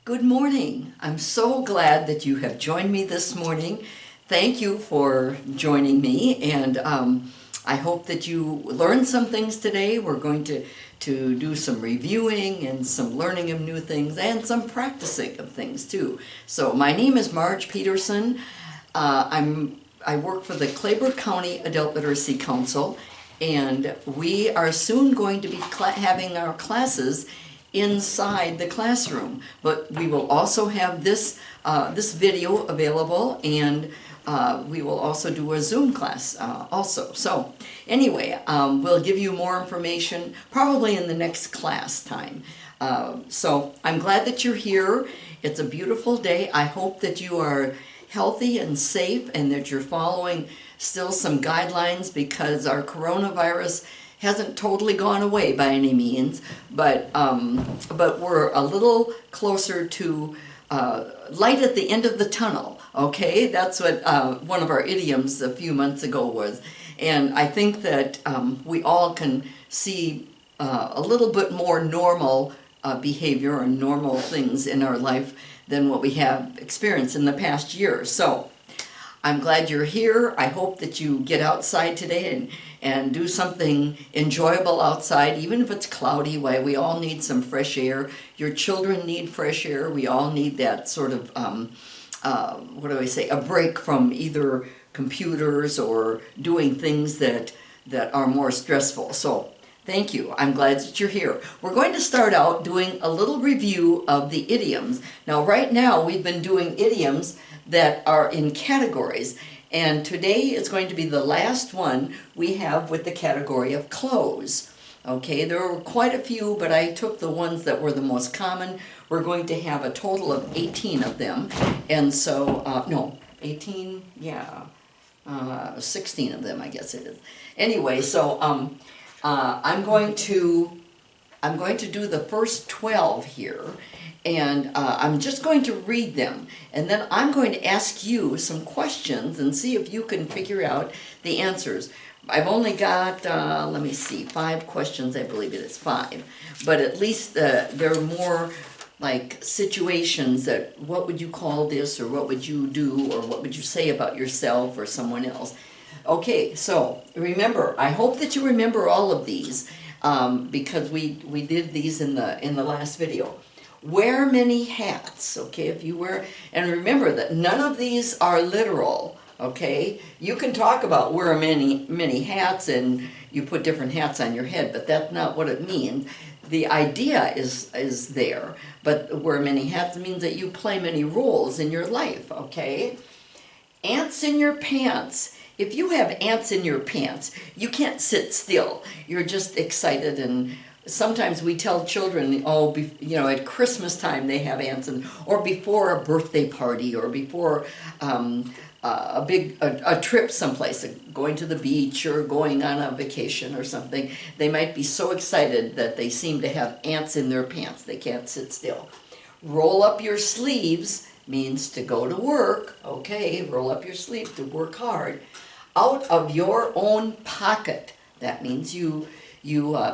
Good morning. I'm so glad that you have joined me this morning. Thank you for joining me, and I hope that you learned some things today. We're going to do some reviewing and some learning of new things and some practicing of things too. So my name is Marge Peterson. I work for the Claiborne County Adult Literacy Council, and we are soon going to be having our classes inside the classroom, but we will also have this video available, and we will also do a Zoom class also. So anyway, we'll give you more information probably in the next class time. So I'm glad that you're here. It's a beautiful day. I hope that you are healthy and safe and that you're following still some guidelines, because our coronavirus hasn't totally gone away by any means, but we're a little closer to light at the end of the tunnel, okay? That's what one of our idioms a few months ago was. And I think that we all can see a little bit more normal behavior and normal things in our life than what we have experienced in the past year. So I'm glad you're here. I hope that you get outside today and do something enjoyable outside, even if it's cloudy. Why, we all need some fresh air. Your children need fresh air. We all need that sort of, what do I say, a break from either computers or doing things that are more stressful. So thank you. I'm glad that you're here. We're going to start out doing a little review of the idioms. Now, right now, we've been doing idioms that are in categories, and today is going to be the last one we have with the category of clothes. Okay, there were quite a few, but I took the ones that were the most common. We're going to have a total of 18 of them, and so, no, 18, yeah, 16 of them, I guess it is. Anyway, so I'm going to do the first 12 here, and I'm just going to read them, and then I'm going to ask you some questions and see if you can figure out the answers. I've only got, let me see, 5 questions, I believe it is 5, but at least there are more like situations that, what would you call this, or what would you do, or what would you say about yourself or someone else. Okay, so remember, I hope that you remember all of these, because we did these in the last video. Wear many hats, okay, if you wear, and remember that none of these are literal, okay? You can talk about wear many hats and you put different hats on your head, but that's not what it means. The idea is there, but wear many hats means that you play many roles in your life, okay? Ants in your pants. If you have ants in your pants, you can't sit still. You're just excited, and sometimes we tell children, oh, at Christmas time they have ants, or before a birthday party, or before a trip someplace, going to the beach or going on a vacation or something. They might be so excited that they seem to have ants in their pants. They can't sit still. Roll up your sleeves means to go to work. Okay, roll up your sleeves to work hard. Out of your own pocket. That means you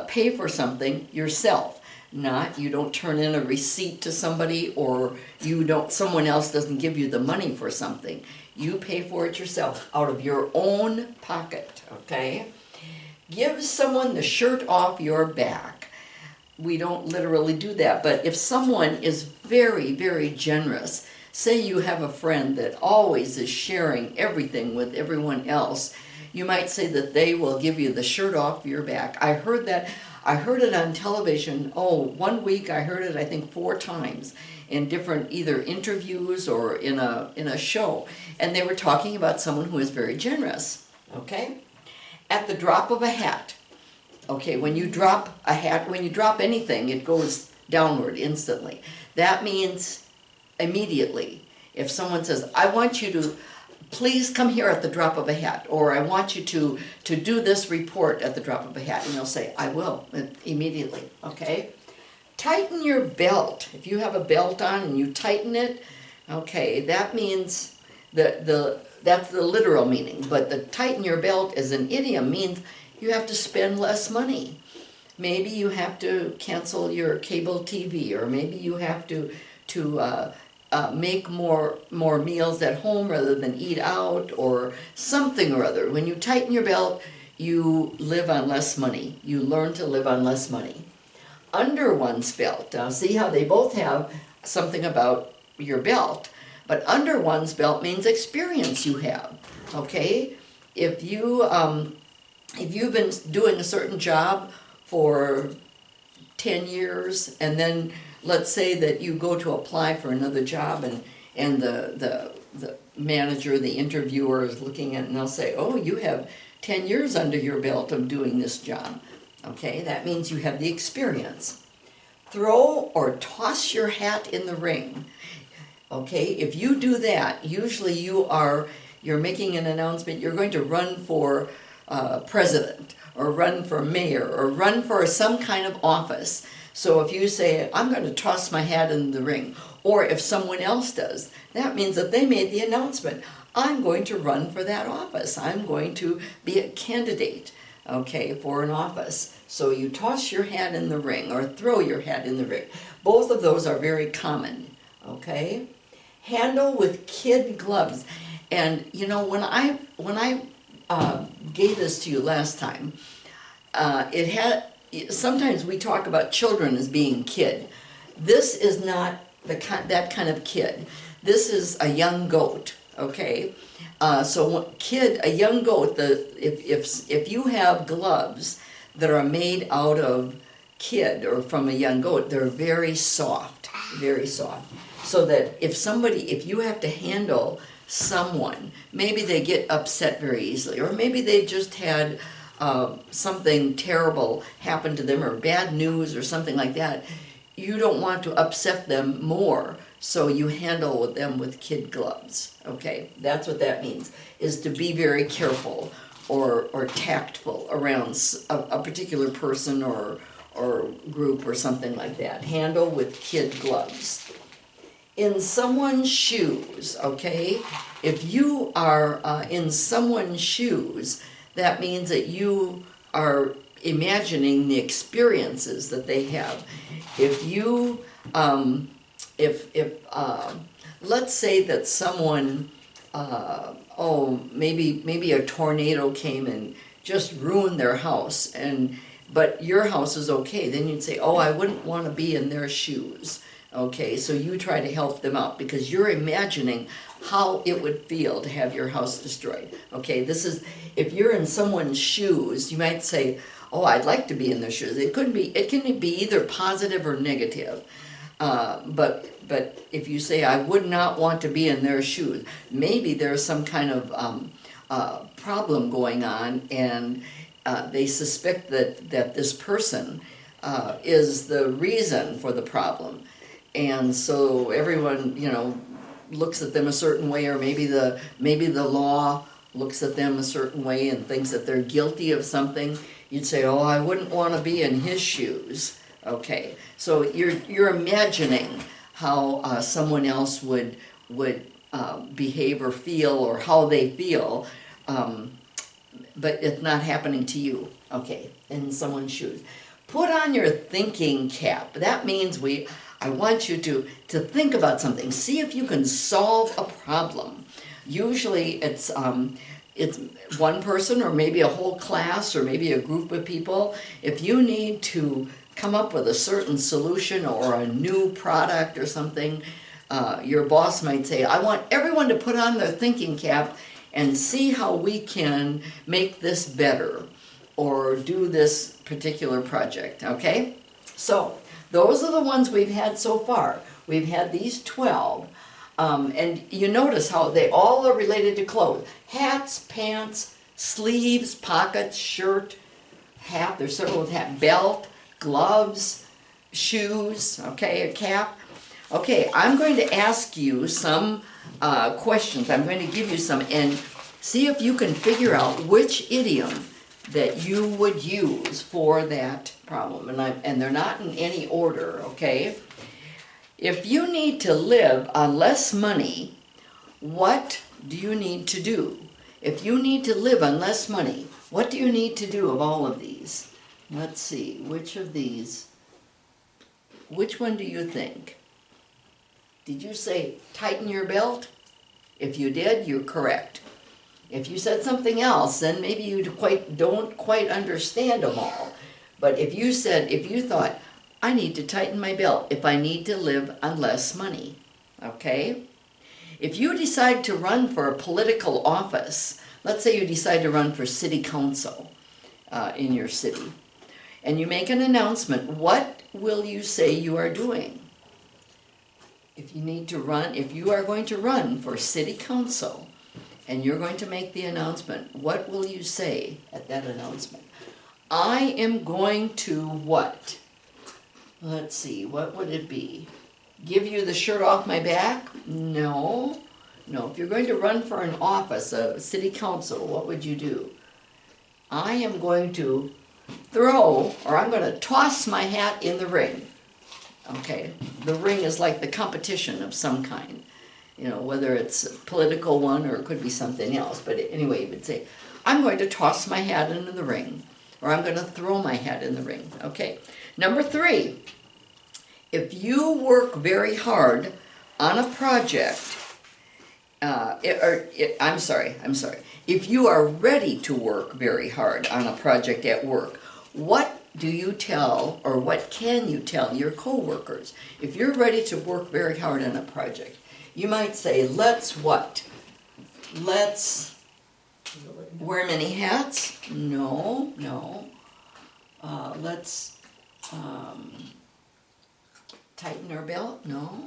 pay for something yourself. You don't turn in a receipt to somebody, or someone else doesn't give you the money for something. You pay for it yourself out of your own pocket, okay? Give someone the shirt off your back. We don't literally do that, but if someone is very, very generous, say you have a friend that always is sharing everything with everyone else, you might say that they will give you the shirt off your back. I heard it on television. Oh, one week I heard it, I think 4 times in different either interviews or in a show. And they were talking about someone who is very generous, okay? At the drop of a hat. Okay, when you drop a hat, when you drop anything, it goes downward instantly. That means immediately. If someone says, I want you to please come here at the drop of a hat, or I want you to do this report at the drop of a hat, and you'll say, I will, immediately, okay? Tighten your belt. If you have a belt on and you tighten it, okay, that means that's the literal meaning, but the tighten your belt as an idiom means you have to spend less money. Maybe you have to cancel your cable TV, or maybe you have to make more meals at home rather than eat out, or something or other. When you tighten your belt, you live on less money. You learn to live on less money. Under one's belt, now see how they both have something about your belt, but under one's belt means experience you have, okay? If you've been doing a certain job for 10 years, and then let's say that you go to apply for another job, and the manager, the interviewer is looking at it, and they'll say, oh, you have 10 years under your belt of doing this job. Okay, that means you have the experience. Throw or toss your hat in the ring. Okay, if you do that, usually you're making an announcement, you're going to run for president, or run for mayor, or run for some kind of office. So if you say, I'm going to toss my hat in the ring, or if someone else does, that means that they made the announcement, I'm going to run for that office. I'm going to be a candidate, okay, for an office. So you toss your hat in the ring, or throw your hat in the ring. Both of those are very common, okay? Handle with kid gloves. And you know, when I gave this to you last time, sometimes we talk about children as being kid. This is not that kind of kid. This is a young goat, okay? So a young goat, if you have gloves that are made out of kid or from a young goat, they're very soft, very soft. So that if you have to handle someone, maybe they get upset very easily, or maybe they just had something terrible happen to them, or bad news or something like that, you don't want to upset them more, so you handle them with kid gloves. Okay, that's what that means, is to be very careful or tactful around a particular person or group or something like that. Handle with kid gloves. In someone's shoes, okay? If you are in someone's shoes, that means that you are imagining the experiences that they have. If you, let's say that someone, maybe a tornado came and just ruined their house, but your house is okay, then you'd say, oh, I wouldn't want to be in their shoes. Okay, so you try to help them out because you're imagining how it would feel to have your house destroyed. Okay, if you're in someone's shoes, you might say, oh, I'd like to be in their shoes. It can be either positive or negative. But if you say, I would not want to be in their shoes, maybe there's some kind of problem going on, and they suspect that this person is the reason for the problem. And so everyone, looks at them a certain way, or maybe the law looks at them a certain way and thinks that they're guilty of something. You'd say, oh, I wouldn't want to be in his shoes. Okay, so you're imagining how someone else would behave or feel, or how they feel, but it's not happening to you. Okay, in someone's shoes. Put on your thinking cap. That means I want you to think about something. See if you can solve a problem. Usually it's one person, or maybe a whole class, or maybe a group of people. If you need to come up with a certain solution or a new product or something, your boss might say, I want everyone to put on their thinking cap and see how we can make this better or do this particular project, okay? So those are the ones we've had so far. We've had these 12. And you notice how they all are related to clothes. Hats, pants, sleeves, pockets, shirt, hat, there's several with hat, belt, gloves, shoes, okay, a cap. Okay, I'm going to ask you some questions. I'm going to give you some, and see if you can figure out which idiom that you would use for that problem. And they're not in any order, okay? If you need to live on less money, what do you need to do? If you need to live on less money, what do you need to do of all of these? Let's see, which one do you think? Did you say tighten your belt? If you did, you're correct. If you said something else, then maybe you don't quite understand them all. But if you thought, I need to tighten my belt if I need to live on less money, okay? If you decide to run for a political office, let's say you decide to run for city council in your city, and you make an announcement, what will you say you are doing? If you are going to run for city council, and you're going to make the announcement, what will you say at that announcement? I am going to what? Let's see, what would it be? Give you the shirt off my back? No. No, if you're going to run for an office, a city council, what would you do? I am going to I'm going to toss my hat in the ring. Okay, the ring is like the competition of some kind. You know, whether it's a political one or it could be something else. But anyway, you would say, I'm going to toss my hat into the ring, or I'm going to throw my hat in the ring. Okay, number 3, if you work very hard on a project, I'm sorry. If you are ready to work very hard on a project at work, what do you tell, or what can you tell your coworkers? If you're ready to work very hard on a project, you might say, let's what? Let's wear many hats? No. Let's tighten our belt? No.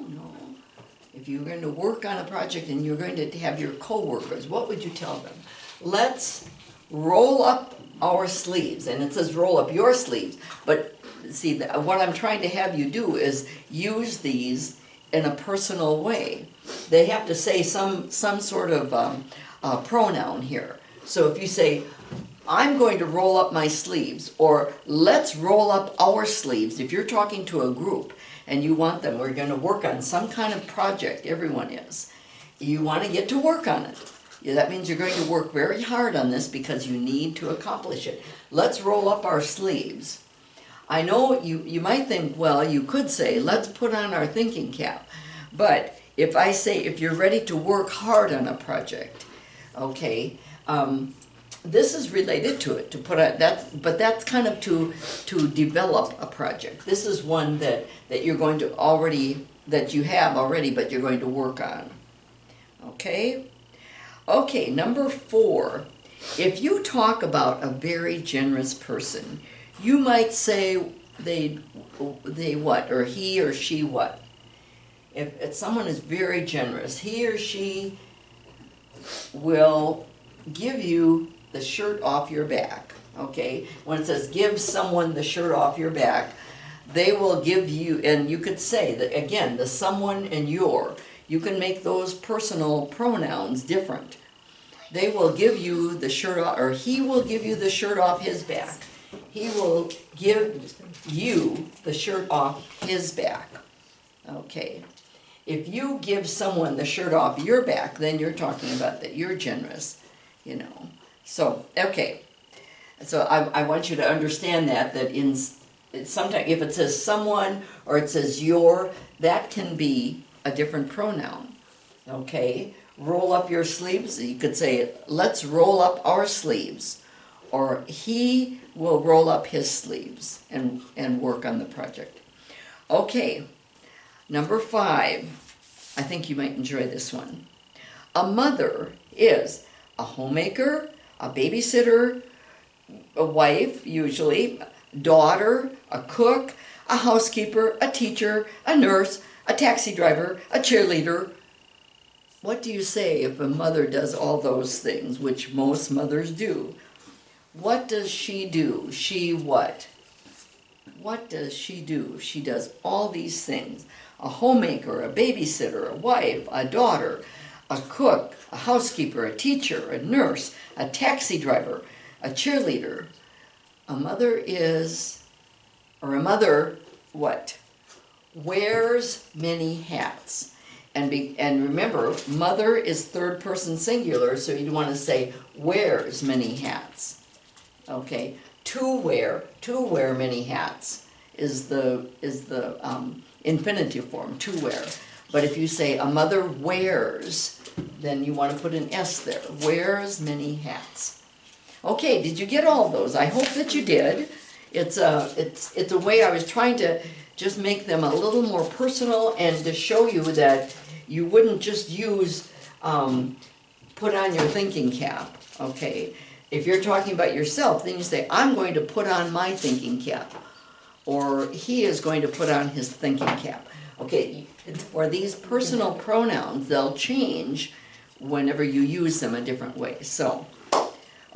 If you're going to work on a project and you're going to have your coworkers, what would you tell them? Let's roll up our sleeves. And it says roll up your sleeves. But see, what I'm trying to have you do is use these in a personal way. They have to say some sort of pronoun here. So if you say, I'm going to roll up my sleeves, or let's roll up our sleeves, if you're talking to a group and you want them, we're going to work on some kind of project, everyone is. You want to get to work on it. Yeah, that means you're going to work very hard on this because you need to accomplish it. Let's roll up our sleeves. I know you might think, well, you could say, let's put on our thinking cap. But if I say, if you're ready to work hard on a project, okay, this is related to it, but that's kind of to develop a project. This is one that you're going to that you have already, but you're going to work on. Okay? Okay, number 4, if you talk about a very generous person, you might say they what, or he or she what. If someone is very generous, he or she will give you the shirt off your back, okay? When it says give someone the shirt off your back, they will give you, and you could say that again, the someone and your, you can make those personal pronouns different. They will give you the shirt off, or he will give you the shirt off his back. He will give you the shirt off his back. Okay. If you give someone the shirt off your back, then you're talking about that you're generous, you know. So, okay. So I want you to understand that sometimes if it says someone or it says your, that can be a different pronoun. Okay? Roll up your sleeves. You could say, let's roll up our sleeves. Or he will roll up his sleeves and work on the project. Okay, number 5. I think you might enjoy this one. A mother is a homemaker, a babysitter, a wife, usually, daughter, a cook, a housekeeper, a teacher, a nurse, a taxi driver, a cheerleader. What do you say if a mother does all those things, which most mothers do? What does she do? She what? What does she do? She does all these things. A homemaker, a babysitter, a wife, a daughter, a cook, a housekeeper, a teacher, a nurse, a taxi driver, a cheerleader. A mother what? Wears many hats. And remember, mother is third person singular, so you'd want to say wears many hats. Okay, to wear many hats is the infinitive form, to wear. But if you say a mother wears, then you want to put an S there. Wears many hats. Okay, did you get all those? I hope that you did. It's a way I was trying to just make them a little more personal and to show you that you wouldn't just use put on your thinking cap, okay? If you're talking about yourself, then you say, I'm going to put on my thinking cap. Or he is going to put on his thinking cap. Okay, for these personal pronouns, they'll change whenever you use them a different way. So,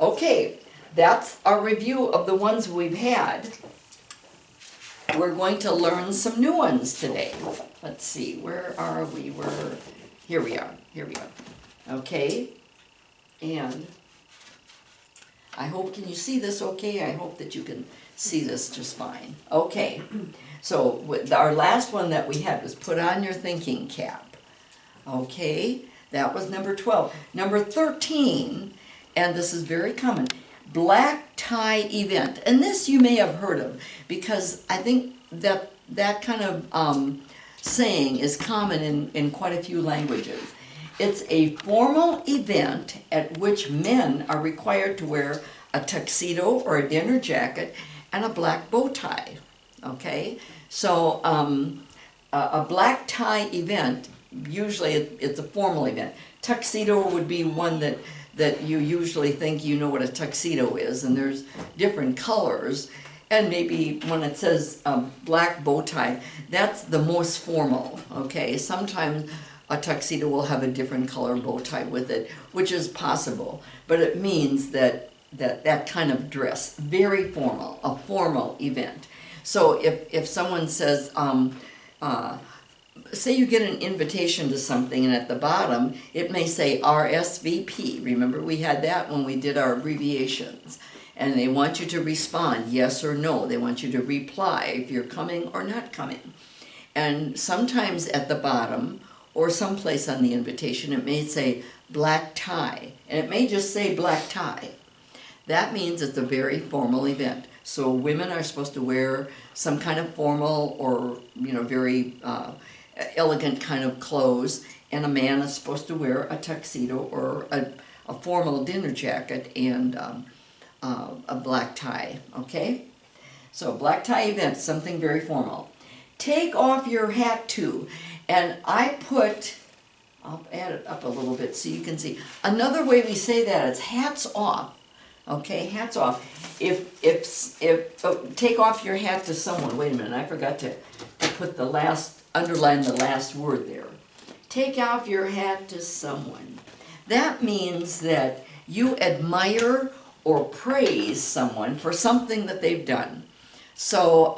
okay, that's our review of the ones we've had. We're going to learn some new ones today. Let's see, where are we? Here we are. Okay, and I hope, can you see this okay? I hope that you can see this just fine. Okay, so our last one that we had was put on your thinking cap. Okay, that was number 12. Number 13, and this is very common, black tie event. And this you may have heard of, because I think that kind of saying is common in quite a few languages. It's a formal event at which men are required to wear a tuxedo or a dinner jacket and a black bow tie, okay? So a black tie event, usually it's a formal event. Tuxedo would be one that you usually think you know what a tuxedo is, and there's different colors. And maybe when it says black bow tie, that's the most formal, okay? Sometimes a tuxedo will have a different color bow tie with it, which is possible, but it means that kind of dress, very formal, a formal event. So if someone says, say you get an invitation to something and at the bottom it may say RSVP. Remember we had that when we did our abbreviations. And they want you to respond yes or no. They want you to reply if you're coming or not coming. And sometimes at the bottom or someplace on the invitation it may say black tie. And it may just say black tie. That means it's a very formal event. So women are supposed to wear some kind of formal or very elegant kind of clothes, and a man is supposed to wear a tuxedo or a formal dinner jacket and a black tie, okay? So black tie event, something very formal. Take off your hat too. And I'll add it up a little bit so you can see. Another way we say that is hats off. Okay, hats off. Take off your hat to someone. Wait a minute, I forgot to put underline the last word there. Take off your hat to someone. That means that you admire or praise someone for something that they've done. So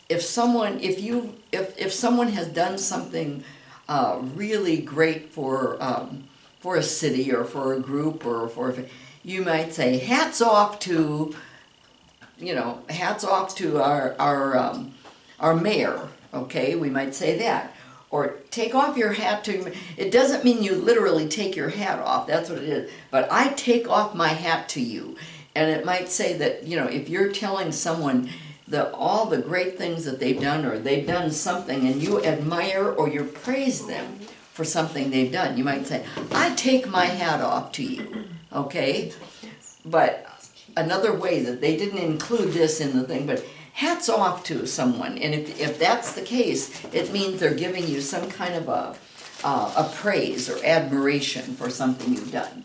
if someone has done something really great for a city or for a group or you might say hats off to our mayor. Okay, we might say that. Or take off your hat to, it doesn't mean you literally take your hat off, that's what it is. But I take off my hat to you. And it might say that, if you're telling someone all the great things that they've done, or they've done something and you admire or you praise them for something they've done, you might say, I take my hat off to you, okay? But another way that they didn't include this in the thing, but hats off to someone, and if that's the case, it means they're giving you some kind of a praise or admiration for something you've done.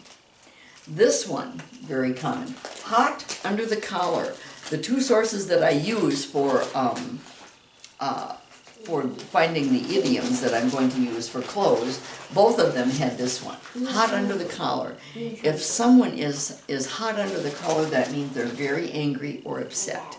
This one, very common, hot under the collar. The two sources that I use for finding the idioms that I'm going to use for clothes, both of them had this one, hot under the collar. If someone is hot under the collar, that means they're very angry or upset.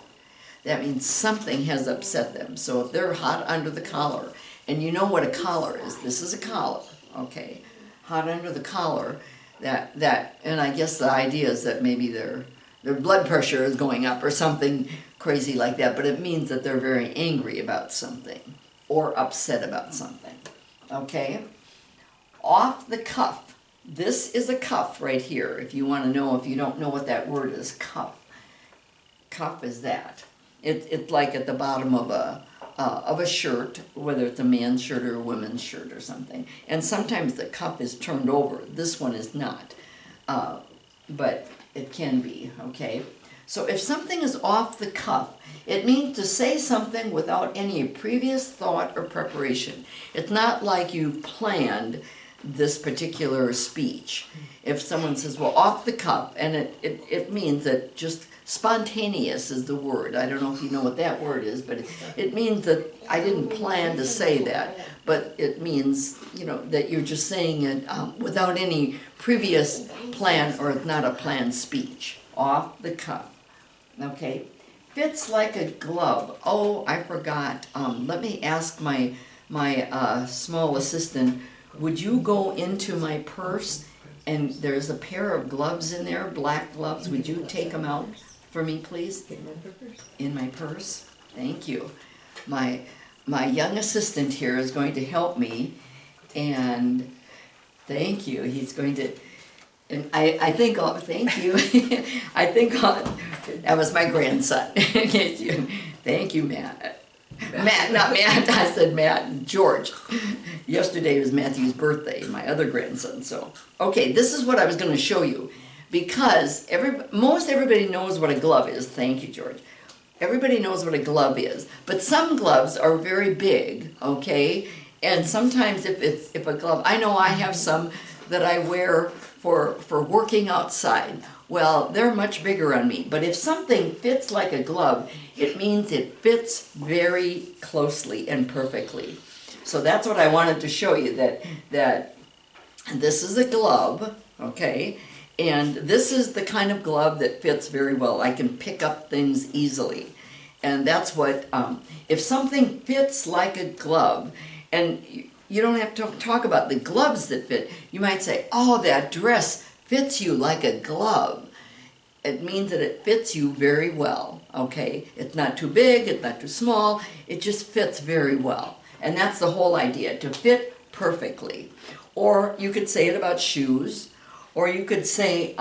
That means something has upset them. So if they're hot under the collar, and you know what a collar is, this is a collar, okay? Hot under the collar, and I guess the idea is that maybe their blood pressure is going up or something crazy like that, but it means that they're very angry about something or upset about something, okay? Off the cuff. This is a cuff right here, if you want to know, if you don't know what that word is, cuff. Cuff is that. It's like at the bottom of of a shirt, whether it's a man's shirt or a women's shirt or something. And sometimes the cuff is turned over. This one is not, but it can be, okay? So if something is off the cuff, it means to say something without any previous thought or preparation. It's not like you planned this particular speech. If someone says, well, off the cuff, and it means that just spontaneous is the word. I don't know if you know what that word is, but it means that I didn't plan to say that, but it means, you know, that you're just saying it without any previous plan, or not a planned speech. Off the cuff. Okay, fits like a glove. Oh, I forgot. Let me ask my small assistant, would you go into my purse, and there's a pair of gloves in there, black gloves. Would you take them out for me, please? In my purse? Thank you. My young assistant here is going to help me, and thank you. He's going to, and I think, oh, thank you. I think that was my grandson. Thank you, Matt. Matt, not Matt, I said Matt, George. Yesterday was Matthew's birthday, my other grandson, so. Okay, this is what I was gonna show you, because most everybody knows what a glove is. Thank you, George. Everybody knows what a glove is, but some gloves are very big, okay? And sometimes if a glove, I know I have some that I wear for working outside. Well, they're much bigger on me, but if something fits like a glove, it means it fits very closely and perfectly. So that's what I wanted to show you, that this is a glove, okay, and this is the kind of glove that fits very well. I can pick up things easily, and that's what, if something fits like a glove, and you don't have to talk about the gloves that fit, you might say, oh, that dress fits you like a glove. It means that it fits you very well, okay? It's not too big, it's not too small, it just fits very well. And that's the whole idea, to fit perfectly. Or you could say it about shoes, or you could say,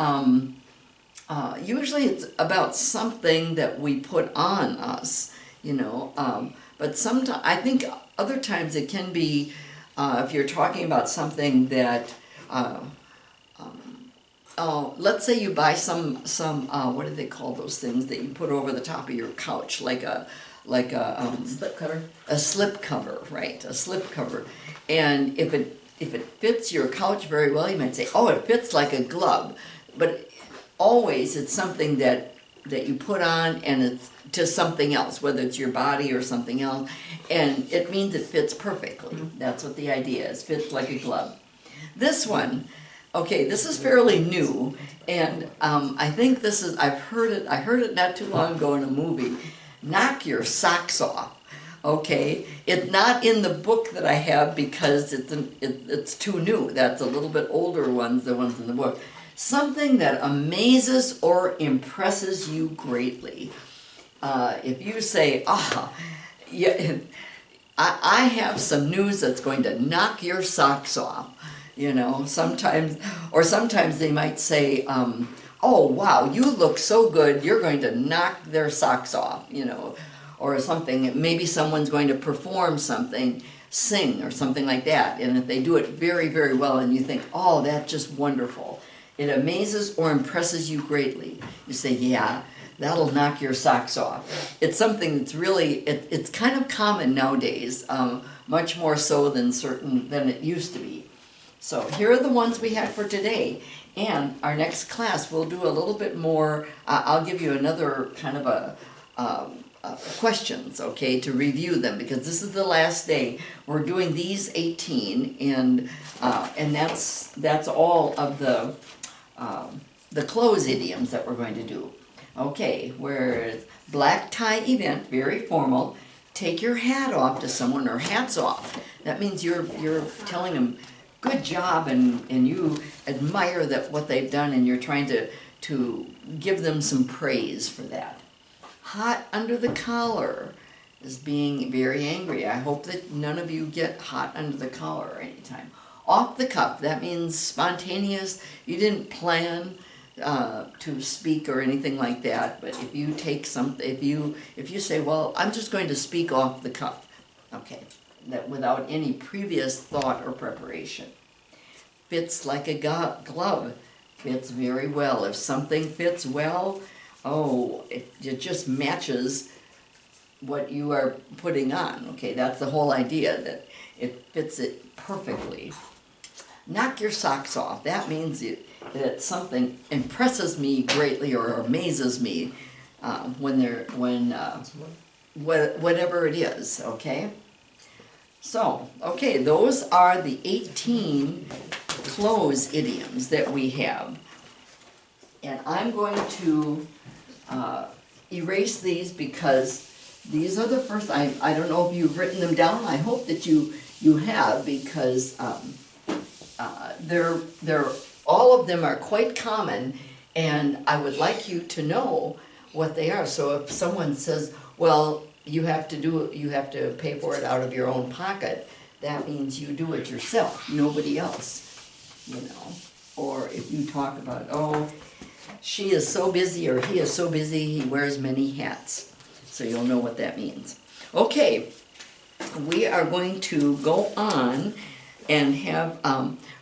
usually it's about something that we put on us, you know, but sometimes, I think other times it can be, if you're talking about something that, let's say you buy some what do they call those things that you put over the top of your couch, like a slip cover. A slip cover, right? A slip cover. And if it fits your couch very well, you might say, oh, it fits like a glove. But always it's something that you put on, and it's to something else, whether it's your body or something else, and it means it fits perfectly. That's what the idea is, fits like a glove. This one. Okay, this is fairly new, and I think this is, I heard it not too long ago in a movie, knock your socks off, okay? It's not in the book that I have because it's too new. That's a little bit older ones, the ones in the book. Something that amazes or impresses you greatly. If you say, yeah, I have some news that's going to knock your socks off. You know, sometimes they might say, oh, wow, you look so good, you're going to knock their socks off, you know, or something. Maybe someone's going to perform something, sing or something like that, and if they do it very, very well, and you think, oh, that's just wonderful. It amazes or impresses you greatly. You say, yeah, that'll knock your socks off. It's something that's really, it's kind of common nowadays, much more so than it used to be. So here are the ones we had for today, and our next class we'll do a little bit more. I'll give you another kind of questions, okay, to review them, because this is the last day. We're doing these 18, and that's all of the close idioms that we're going to do. Okay, whereas black tie event, very formal. Take your hat off to someone, or hats off. That means you're telling them good job, and you admire what they've done, and you're trying to give them some praise for that. Hot under the collar is being very angry. I hope that none of you get hot under the collar anytime. Off the cuff, that means spontaneous. You didn't plan to speak or anything like that, but if you take something, if you say, well, I'm just going to speak off the cuff, Okay, that without any previous thought or preparation. Fits like a glove, fits very well. If something fits well, oh, it just matches what you are putting on. Okay, that's the whole idea, that it fits it perfectly. Knock your socks off. That means that something impresses me greatly or amazes me whatever it is. Okay. So, okay, those are the 18 close idioms that we have. And I'm going to erase these because these are the first, I don't know if you've written them down. I hope that you have, because all of them are quite common, and I would like you to know what they are. So if someone says, well, you have to pay for it out of your own pocket, that means you do it yourself, nobody else, you know. Or if you talk about, oh, she is so busy, or he is so busy, he wears many hats. So you'll know what that means. Okay, we are going to go on and have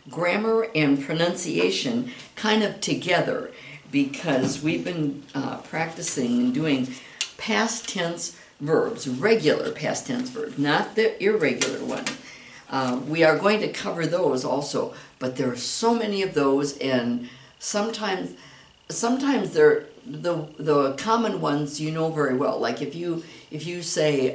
grammar and pronunciation kind of together, because we've been practicing and doing past tense verbs, regular past tense verbs, not the irregular one. We are going to cover those also, but there are so many of those, and sometimes they're the common ones you know very well. Like if you say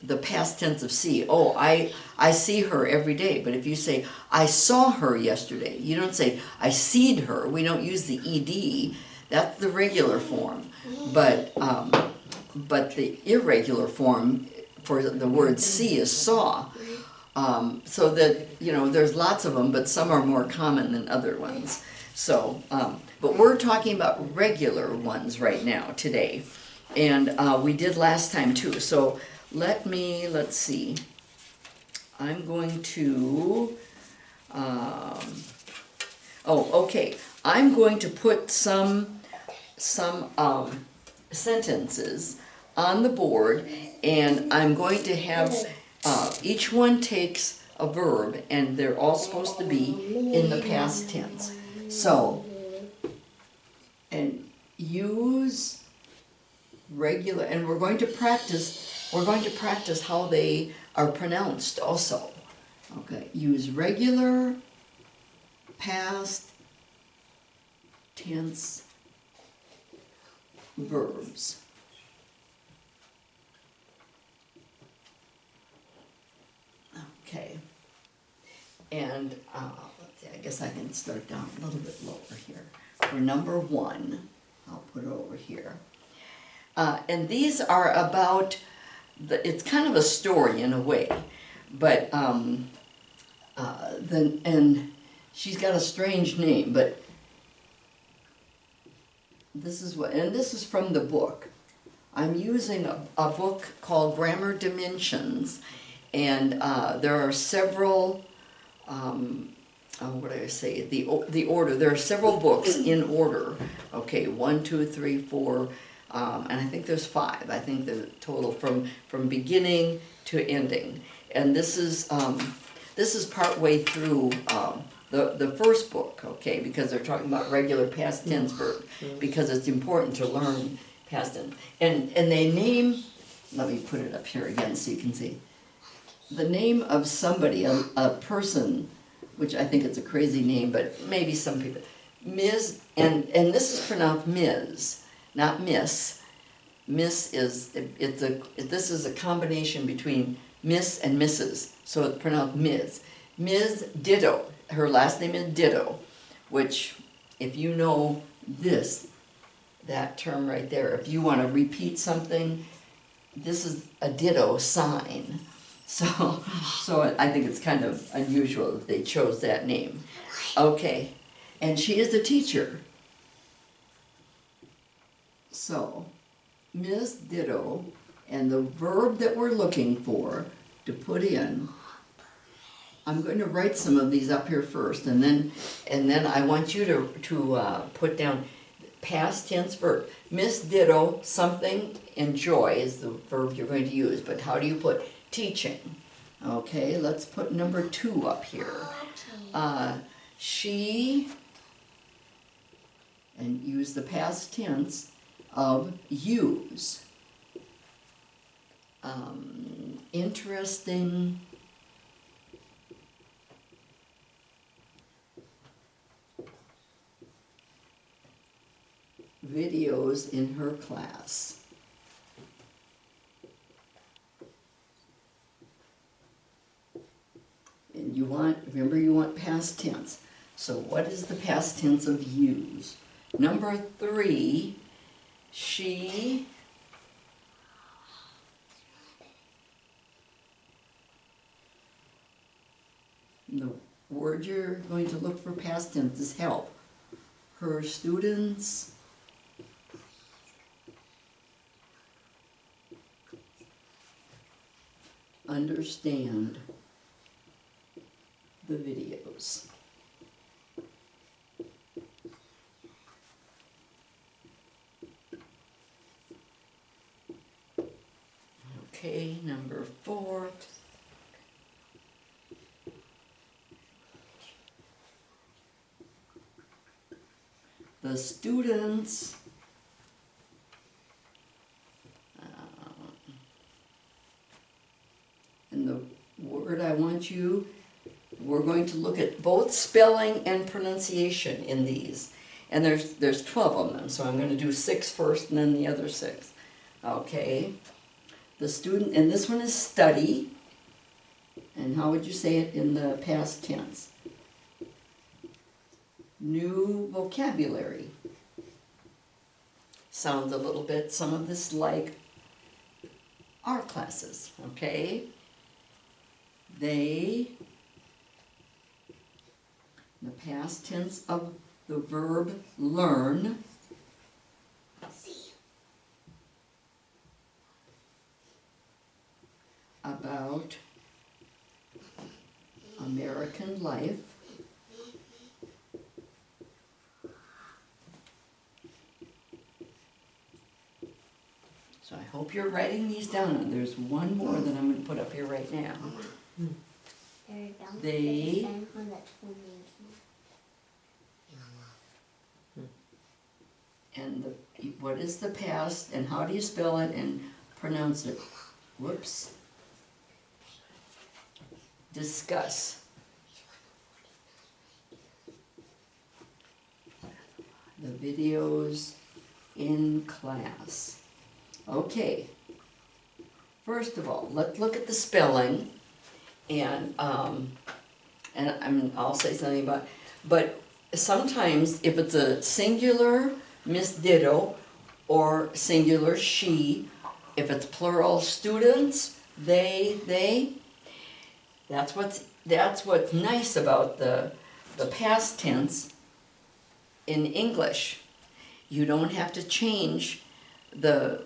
the past tense of see, oh, I see her every day. But if you say I saw her yesterday, you don't say I seed her. We don't use the ed. That's the regular form. But the irregular form for the word see is saw. So that, you know, there's lots of them, but some are more common than other ones. So, but we're talking about regular ones right now, today. And we did last time too. So let's see. I'm going to, okay. I'm going to put some sentences on the board, and I'm going to have, each one takes a verb, and they're all supposed to be in the past tense. So, and use regular, and we're going to practice how they are pronounced also. Okay, use regular past tense verbs. Okay, and let's see, I guess I can start down a little bit lower here. For number 1, I'll put it over here. And these are about, it's kind of a story in a way, but and she's got a strange name, but this is from the book. I'm using a book called Grammar Dimensions, and there are several, what did I say? The order. There are several books in order. Okay, 1, 2, 3, 4, and I think there's 5. I think the total from beginning to ending. And this is part way through the first book. Okay, because they're talking about regular past tense verb, because it's important to learn past tense. And they name. Let me put it up here again so you can see. The name of somebody, a person, which I think it's a crazy name, but maybe some people, Ms., and this is pronounced Ms., not Miss. Miss is, this is a combination between Miss and Mrs., so it's pronounced Ms. Ms. Ditto, her last name is Ditto, which, if you know that term right there, if you want to repeat something, this is a ditto sign. So I think it's kind of unusual that they chose that name. Okay, and she is a teacher. So, Ms. Ditto, and the verb that we're looking for to put in, I'm going to write some of these up here first, and then I want you to put down past tense verb. Ms. Ditto, something, enjoy is the verb you're going to use, but how do you put teaching. Okay, let's put number 2 up here. She, and use the past tense of use. Interesting videos in her class. And remember you want past tense. So what is the past tense of use? Number 3, she the word you're going to look for past tense is help. Her students understand the videos. Okay, number 4. The students and the word I want you, we're going to look at both spelling and pronunciation in these. And there's 12 of them, so I'm going to do 6 first and then the other 6. Okay. The student, and this one is study. And how would you say it in the past tense? New vocabulary. Sounds a little bit, some of this like our classes, okay? They, the past tense of the verb learn, about American life, so I hope you're writing these down. And there's one more that I'm going to put up here right now. They and what is the past and how do you spell it and pronounce it? Whoops. Discuss. The videos in class. Okay. First of all, let's look at the spelling, and I'll say something about. But sometimes, if it's a singular Miss Ditto or singular she, if it's plural students, they. That's what's nice about the past tense in English. You don't have to change the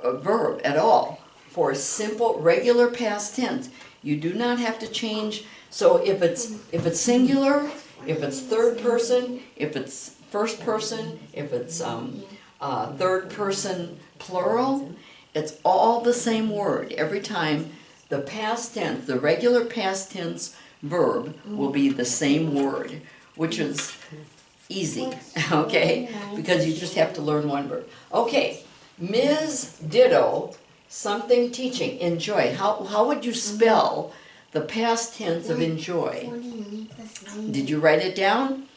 verb at all. For a simple regular past tense, you do not have to change. So if it's singular, if it's third person, if it's first person, if it's third person plural, it's all the same word every time. The past tense, the regular past tense verb will be the same word, which is easy, okay? Because you just have to learn one verb. Okay, Ms. Ditto, something teaching, enjoy. How would you spell the past tense of enjoy? Did you write it down?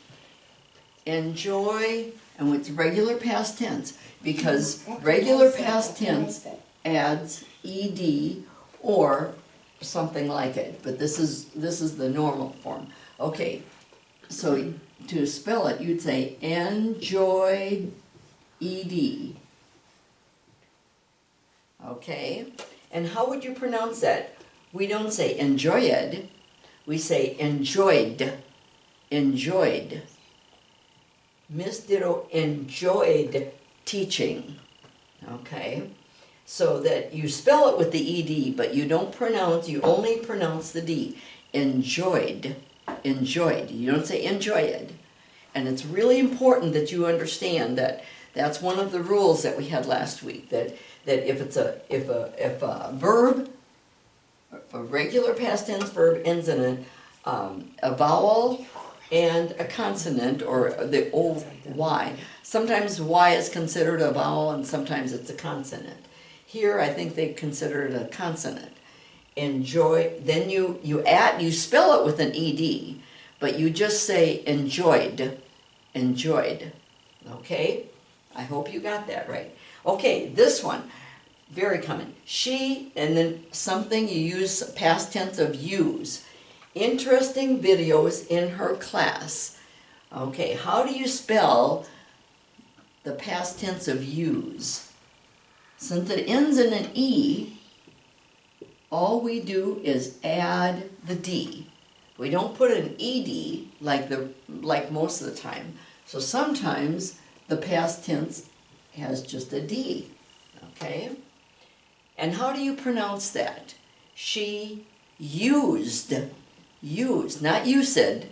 Enjoy, and it's regular past tense, because regular past tense adds ed or something like it, but this is the normal form. Okay, so to spell it, you'd say enjoyed ed. Okay, and how would you pronounce that? We don't say enjoyed, we say enjoyed. Enjoyed. Miss Ditto enjoyed teaching. Okay. So that you spell it with the ed, but you only pronounce the d. Enjoyed. Enjoyed. You don't say enjoyed. And it's really important that you understand that that's one of the rules that we had last week, that if a verb A regular past tense verb ends in a vowel and a consonant, or the O-Y. Sometimes Y is considered a vowel and sometimes it's a consonant. Here, I think they consider it a consonant. Enjoy, then you spell it with an ED, but you just say enjoyed, enjoyed. Okay? I hope you got that right. Okay, this one, very common. She, and then something you use past tense of use. Interesting videos in her class. Okay, how do you spell the past tense of use? Since it ends in an E, all we do is add the D. We don't put an ED like most of the time. So sometimes the past tense has just a D. Okay? And how do you pronounce that? She used, not you said.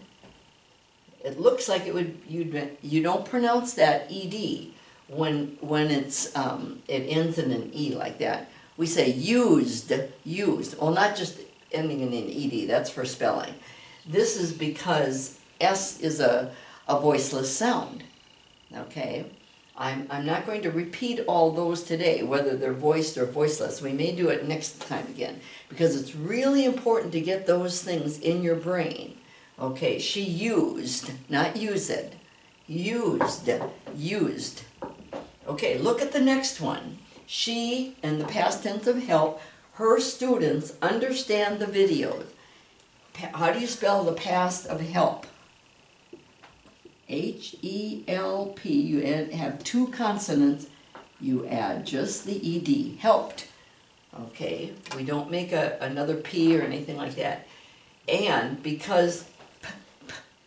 It looks like it would, you don't pronounce that ED when it's it ends in an E like that. We say used. Well, not just ending in an ED, that's for spelling. This is because S is a voiceless sound. Okay? I'm not going to repeat all those today, whether they're voiced or voiceless. We may do it next time again, because it's really important to get those things in your brain. Okay, she used, not used. Used. Okay, look at the next one. She, in the past tense of help, her students understand the videos. How do you spell the past of help? H-E-L-P. You have two consonants. You add just the ED. Helped. Okay, we don't make another P or anything like that. And because P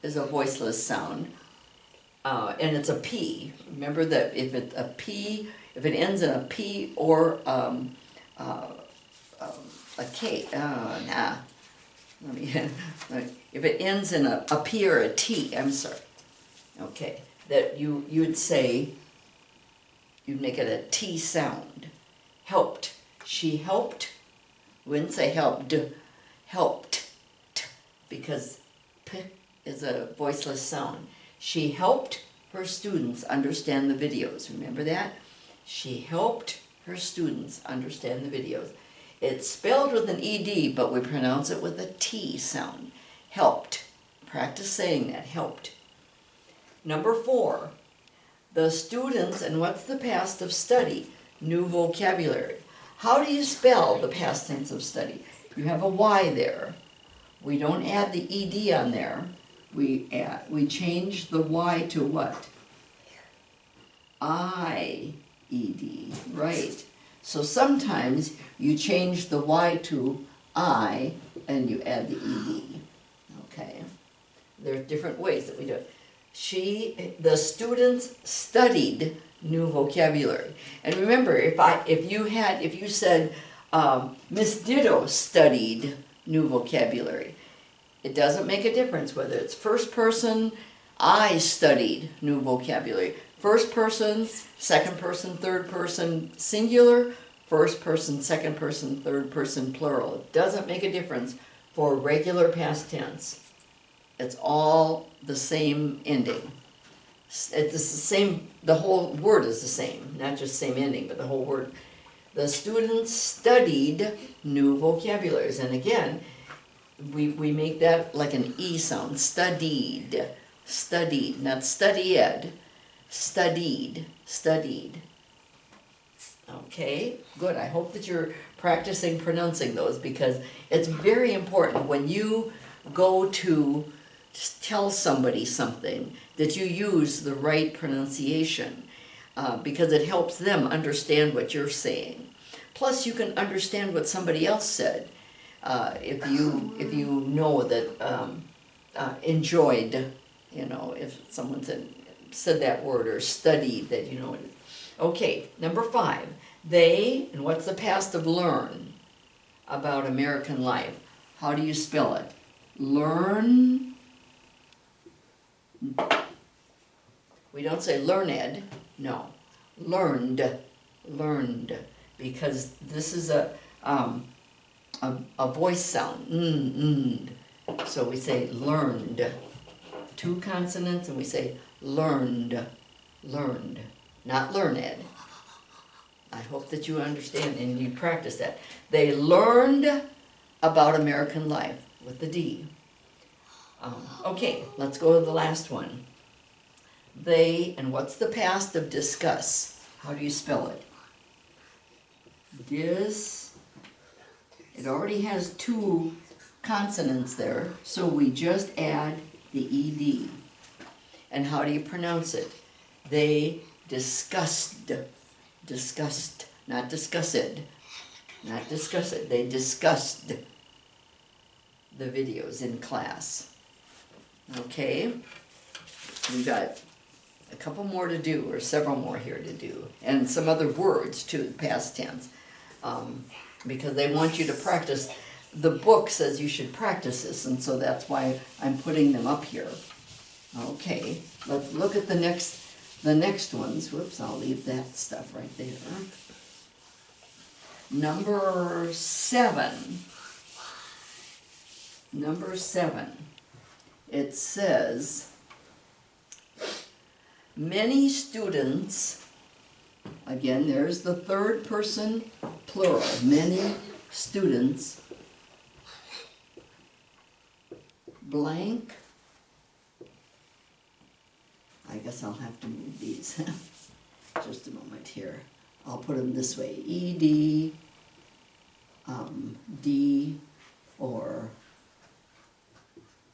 is a voiceless sound, and it's a P. Remember that if it ends in a P or a K, if it ends in a P or a T, I'm sorry. Okay, that you'd say, you'd make it a T sound. Helped. She helped. We wouldn't say helped. Helped. Because P is a voiceless sound. She helped her students understand the videos. Remember that? She helped her students understand the videos. It's spelled with an ED, but we pronounce it with a T sound. Helped. Practice saying that. Helped. Number 4. The students, and what's the past of study? New vocabulary. How do you spell the past tense of study? You have a Y there. We don't add the ED on there. We change the Y to what? I-E-D, right. So sometimes you change the Y to I and you add the ED, okay. There are different ways that we do it. The students studied new vocabulary. And remember, if you said, Miss Ditto studied new vocabulary, it doesn't make a difference whether it's first person, I studied new vocabulary. First person, second person, third person, singular, first person, second person, third person, plural. It doesn't make a difference for regular past tense. It's all the same ending. It's the same, the whole word is the same, not just same ending, but the whole word. The students studied new vocabularies. And again, we make that like an E sound. Studied, studied, not studied. Studied, studied. Okay, good. I hope that you're practicing pronouncing those, because it's very important when you go to tell somebody something that you use the right pronunciation, because it helps them understand what you're saying. Plus, you can understand what somebody else said if you know that enjoyed. You know, if someone said that word or studied that, you know. Okay, number 5. They, and what's the past of learn about American life? How do you spell it? Learn. We don't say learned, no. Learned, learned, because this is a voice sound. So we say learned. Two consonants and we say learned. Learned. Not learned. I hope that you understand and you practice that. They learned about American life with the D. Okay, let's go to the last one. They, and what's the past of discuss? How do you spell it? It already has two consonants there, so we just add the ED. And how do you pronounce it? They discussed. Discussed, not discussed. Not discuss it. They discussed the videos in class. Okay, we got a couple more to do, or several more here to do, and some other words too, past tense, because they want you to practice. The book says you should practice this, and so that's why I'm putting them up here. Okay, let's look at the next ones. Whoops, I'll leave that stuff right there. Number 7. Number 7. It says, many students, again, there's the third person plural, many students, blank. I guess I'll have to move these. Just a moment here. I'll put them this way, ED, D, or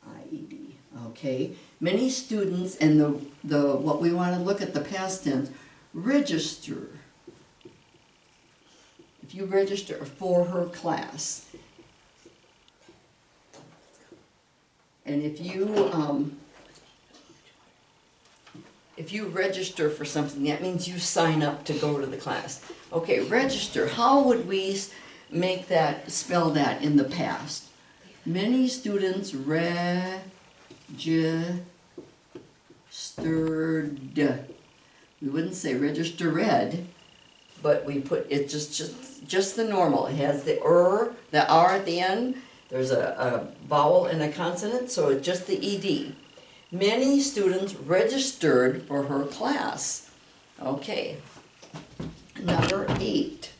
IED. Okay, many students, and the what we want to look at the past tense, register. If you register for her class, and if you register for something, that means you sign up to go to the class. Okay, register. How would we make that, spell that in the past? Many students registered. We wouldn't say register read, but we put it just the normal. It has the R at the end. There's a vowel and a consonant, so it's just the ED. Many students registered for her class. Okay. Number 8.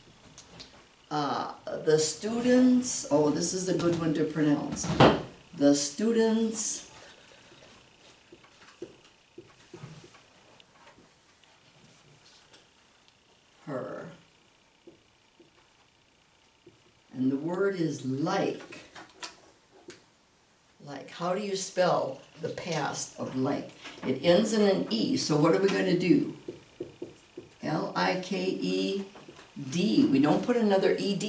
The students, oh, this is a good one to pronounce. The students her. And the word is like. Like, how do you spell the past of like? It ends in an E, so what are we going to do? L-I-K-E-D. We don't put another ED.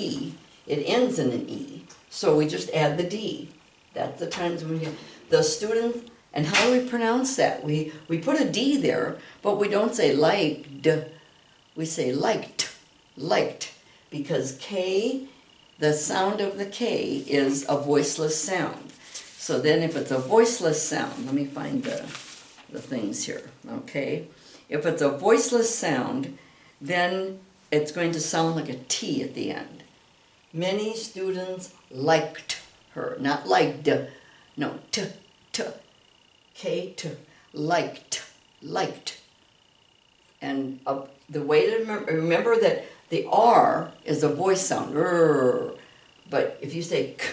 It ends in an E, so we just add the D. That's the times when we get the student. And how do we pronounce that? We put a D there, but we don't say liked. We say liked, liked, because K, the sound of the K is a voiceless sound. So then if it's a voiceless sound, let me find the things here, okay? If it's a voiceless sound, then it's going to sound like a T at the end. Many students liked her, not liked, no, K, liked, liked. And the way to remember that the R is a voice sound, but if you say k,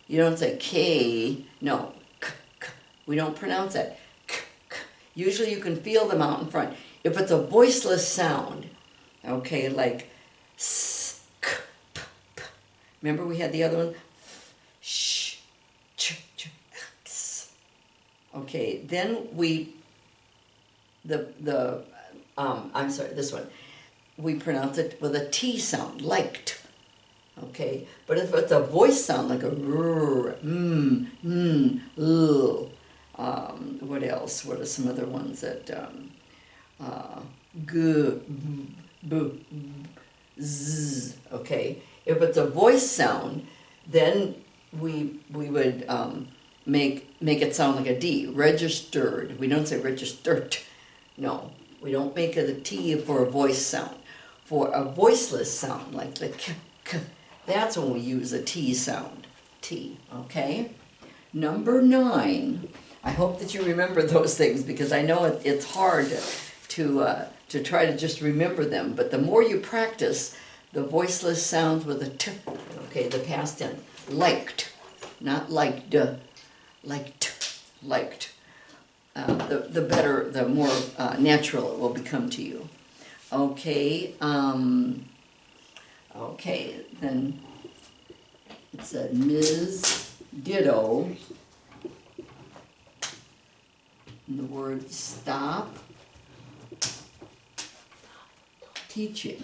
you don't say K, no, k. We don't pronounce that, k. Usually you can feel them out in front. If it's a voiceless sound, okay, like s, k, p. Remember we had the other one, sh, ch, x. Okay, then I'm sorry, this one, we pronounce it with a T sound, liked. Okay, but if it's a voice sound like a what else? What are some other ones that g, b, z? Okay, if it's a voice sound, then we would make it sound like a D. Registered. We don't say registered. No, we don't make it a T for a voice sound. For a voiceless sound like the k. That's when we use a T sound. T, okay? Number 9. I hope that you remember those things because I know it's hard to try to just remember them. But the more you practice the voiceless sounds with a T, okay, the past tense. Liked, not liked, liked, liked. The better, the more natural it will become to you. Okay, okay, then it said Ms. Ditto, and the word stop teaching.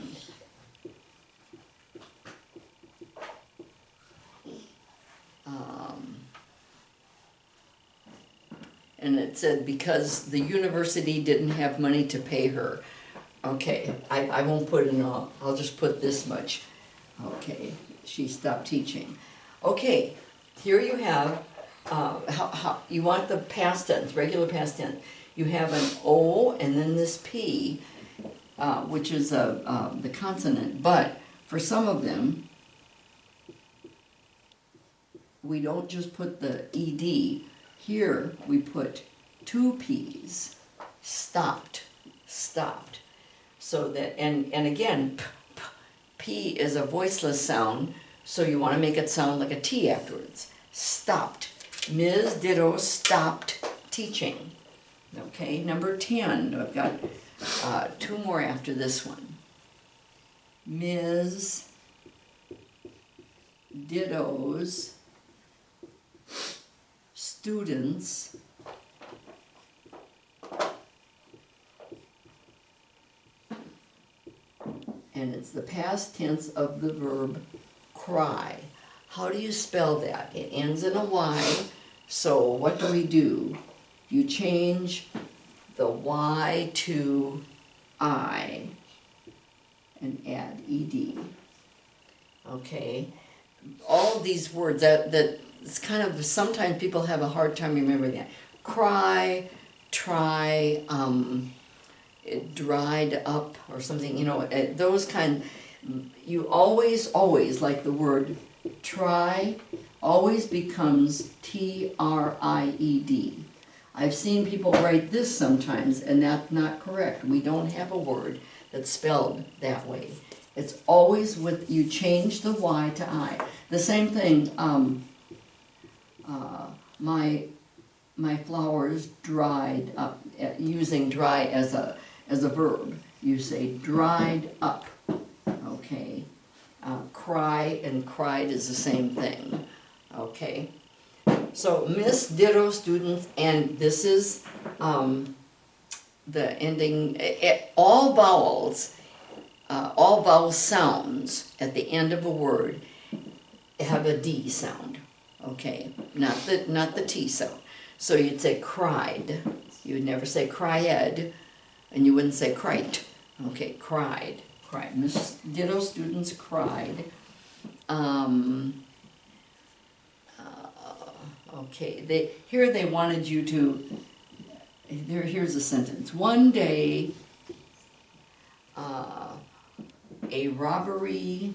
And it said because the university didn't have money to pay her. Okay, I won't put in all, I'll just put this much. Okay, she stopped teaching. Okay, here you have, you want the past tense, regular past tense. You have an O and then this P, which is the consonant, but for some of them, we don't just put the ED. Here we put 2 P's, stopped, stopped. So that, and again, P is a voiceless sound, so you want to make it sound like a T afterwards. Stopped. Ms. Ditto stopped teaching. Okay, number 10. I've got 2 more after this one. Ms. Ditto's students and it's the past tense of the verb cry. How do you spell that? It ends in a Y, so what do? You change the Y to I and add ED. Okay, all of these words that it's kind of, sometimes people have a hard time remembering that. Cry, try, it dried up or something, you know, those kind, you always, like the word try, always becomes T-R-I-E-D. I've seen people write this sometimes, and that's not correct. We don't have a word that's spelled that way. It's always with, you change the Y to I. The same thing, my flowers dried up, using dry as a verb. You say dried up, okay. Cry and cried is the same thing, okay. So Miss Ditto students, and this is the ending, all vowel sounds at the end of a word have a D sound, okay, not the T sound. So you'd say cried, you would never say cried, and you wouldn't say cried, okay, cried, Miss Ditto students cried. Okay, here they wanted you to, here's a sentence. One day, a robbery,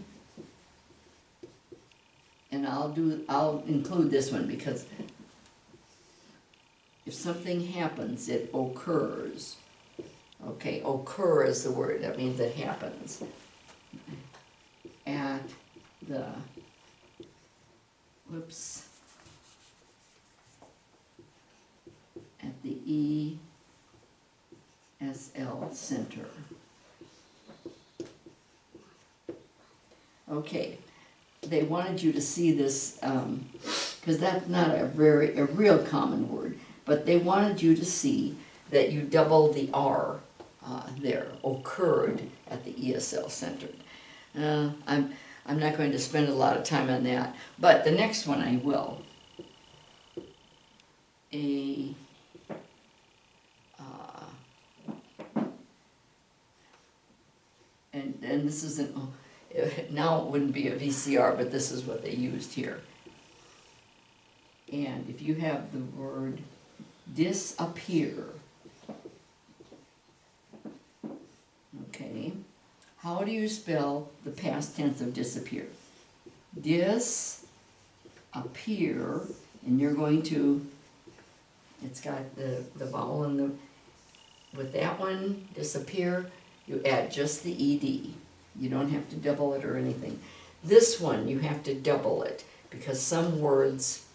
and I'll include this one because if something happens, it occurs. Okay, occur is the word, that means it happens. At the, at the ESL Center. Okay, they wanted you to see this, because that's not a real common word, but they wanted you to see that you double the R there, occurred at the ESL Center. I'm not going to spend a lot of time on that, but the next one I will. And this isn't, now it wouldn't be a VCR, but this is what they used here. And if you have the word disappear, okay, how do you spell the past tense of disappear? disappear, and you're going to, it's got the vowel in the, with that one, disappear, you add just the ed. You don't have to double it or anything. This one, you have to double it, because some words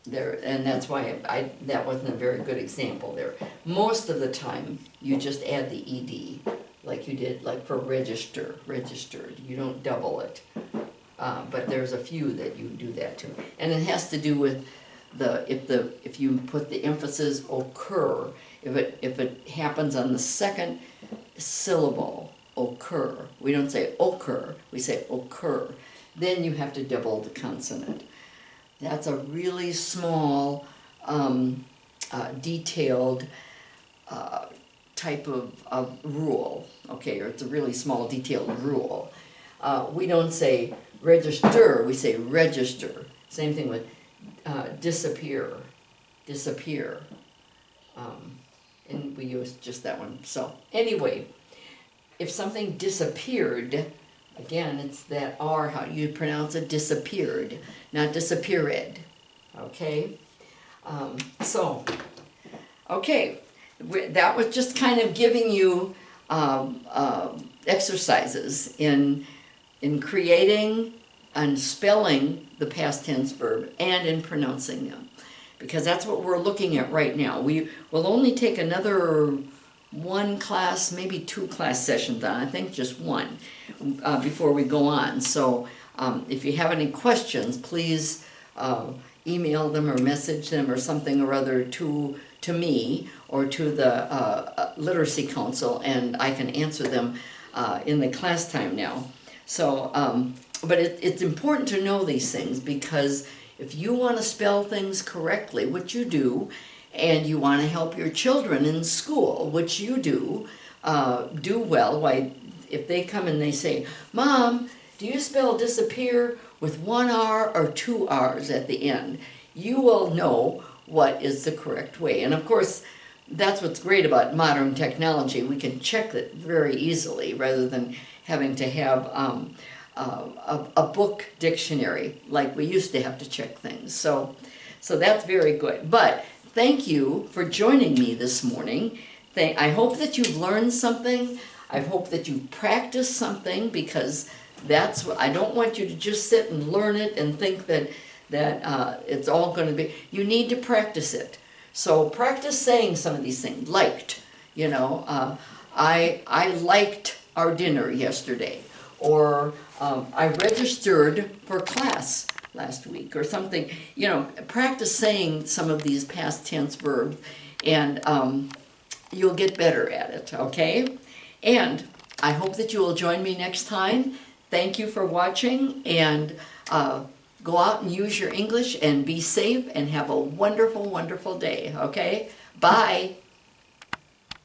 there, and that's why that wasn't a very good example there. Most of the time, you just add the ed, like you did, like for register, registered. You don't double it. But there's a few that you do that to. And it has to do with if you put the emphasis occur, if it happens on the second syllable, occur. We don't say occur, we say occur. Then you have to double the consonant. That's a really small, detailed type of rule, okay, or it's a really small detailed rule. We don't say register, we say register. Same thing with disappear, disappear. And we use just that one. So anyway, if something disappeared, again, it's that R, how you pronounce it, disappeared, not disappeared, okay? Okay, that was just kind of giving you exercises in creating and spelling the past tense verb and in pronouncing them, because that's what we're looking at right now. We will only take another one class, maybe 2 class sessions on, I think just one, before we go on. So if you have any questions, please email them or message them or something or other to me or to the Literacy Council, and I can answer them in the class time now. So, but it's important to know these things, because if you want to spell things correctly, which you do, and you want to help your children in school, which you do well. Why, if they come and they say, Mom, do you spell disappear with 1 R or 2 R's at the end? You will know what is the correct way. And of course, that's what's great about modern technology. We can check it very easily rather than having to have a book dictionary like we used to have to check things. So that's very good. But thank you for joining me this morning. I hope that you've learned something. I hope that you've practiced something, because that's what I don't want you to just sit and learn it and think that it's all going to be. You need to practice it. So practice saying some of these things. Liked, you know, I liked our dinner yesterday, or I registered for class last week, or something. You know, practice saying some of these past tense verbs, and you'll get better at it, okay? And I hope that you will join me next time. Thank you for watching, and go out and use your English and be safe and have a wonderful, wonderful day, okay? Bye.